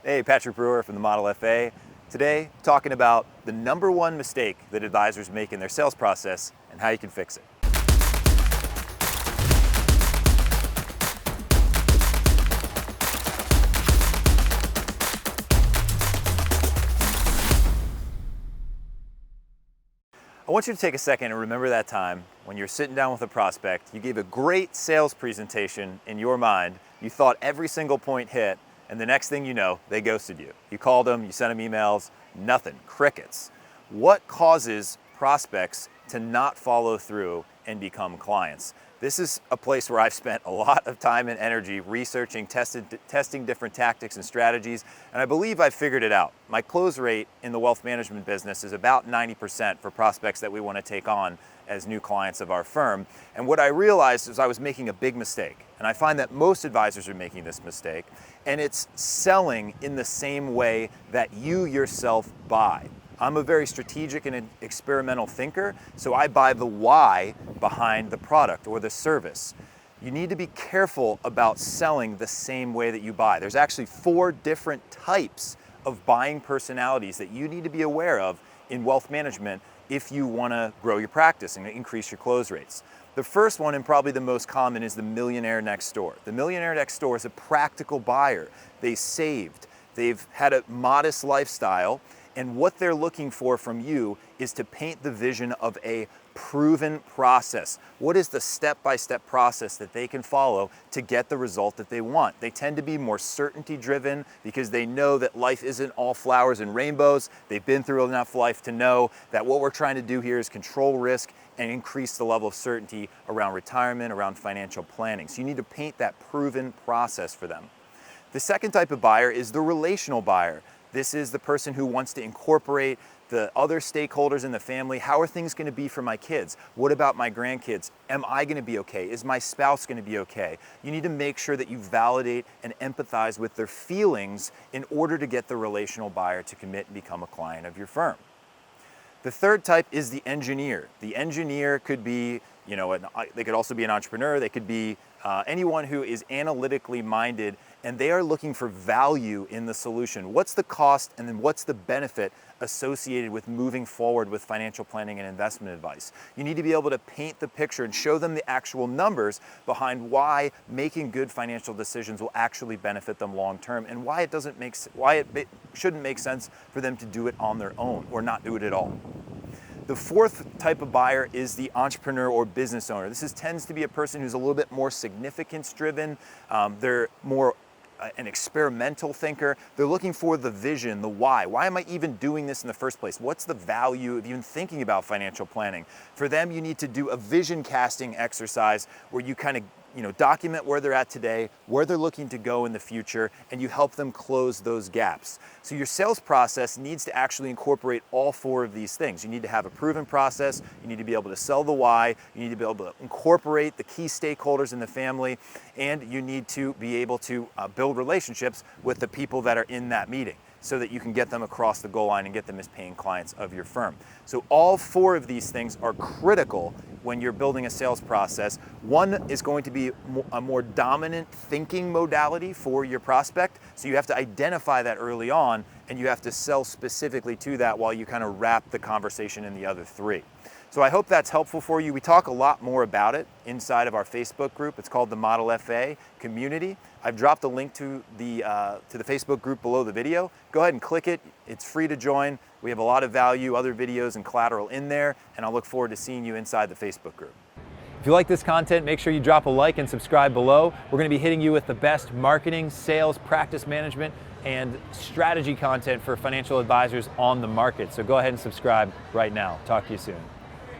Hey, Patrick Brewer from the Model FA. Today, talking about the #1 mistake that advisors make in their sales process and how you can fix it. I want you to take a second and remember that time when you're sitting down with a prospect, you gave a great sales presentation in your mind, you thought every single point hit, and the next thing you know, they ghosted you. You called them, you sent them emails, nothing, crickets. What causes prospects to not follow through and become clients? This is a place where I've spent a lot of time and energy researching, testing different tactics and strategies, and I believe I've figured it out. My close rate in the wealth management business is about 90% for prospects that we want to take on as new clients of our firm. And what I realized is I was making a big mistake. And I find that most advisors are making this mistake, and it's selling in the same way that you yourself buy. I'm a very strategic and experimental thinker, so I buy the why behind the product or the service. You need to be careful about selling the same way that you buy. There's actually 4 different types of buying personalities that you need to be aware of in wealth management if you want to grow your practice and increase your close rates. The first one, and probably the most common, is the millionaire next door. The millionaire next door is a practical buyer. They saved, they've had a modest lifestyle, and what they're looking for from you is to paint the vision of a proven process. What is the step-by-step process that they can follow to get the result that they want? They tend to be more certainty-driven because they know that life isn't all flowers and rainbows. They've been through enough life to know that what we're trying to do here is control risk and increase the level of certainty around retirement, around financial planning. So you need to paint that proven process for them. The second type of buyer is the relational buyer. This is the person who wants to incorporate the other stakeholders in the family. How are things going to be for my kids? What about my grandkids? Am I going to be okay? Is my spouse going to be okay? You need to make sure that you validate and empathize with their feelings in order to get the relational buyer to commit and become a client of your firm. The third type is the engineer. The engineer could be, they could also be an entrepreneur. They could be anyone who is analytically minded, and they are looking for value in the solution. What's the cost, and then what's the benefit associated with moving forward with financial planning and investment advice? You need to be able to paint the picture and show them the actual numbers behind why making good financial decisions will actually benefit them long term, and why it shouldn't make sense for them to do it on their own or not do it at all. The fourth type of buyer is the entrepreneur or business owner. This tends to be a person who's a little bit more significance driven. They're more an experimental thinker. They're looking for the vision, the why. Why am I even doing this in the first place? What's the value of even thinking about financial planning? For them, you need to do a vision casting exercise where you kind of document where they're at today, where they're looking to go in the future, and you help them close those gaps. So your sales process needs to actually incorporate all 4 of these things. You need to have a proven process, you need to be able to sell the why, you need to be able to incorporate the key stakeholders in the family, and you need to be able to build relationships with the people that are in that meeting, so that you can get them across the goal line and get them as paying clients of your firm. So all 4 of these things are critical when you're building a sales process. One is going to be a more dominant thinking modality for your prospect, so you have to identify that early on, and you have to sell specifically to that while you kind of wrap the conversation in the other 3. So I hope that's helpful for you. We talk a lot more about it inside of our Facebook group. It's called the Model FA Community. I've dropped a link to the Facebook group below the video. Go ahead and click it. It's free to join. We have a lot of value, other videos and collateral in there, and I look forward to seeing you inside the Facebook group. If you like this content, make sure you drop a like and subscribe below. We're going to be hitting you with the best marketing, sales, practice management, and strategy content for financial advisors on the market. So go ahead and subscribe right now. Talk to you soon.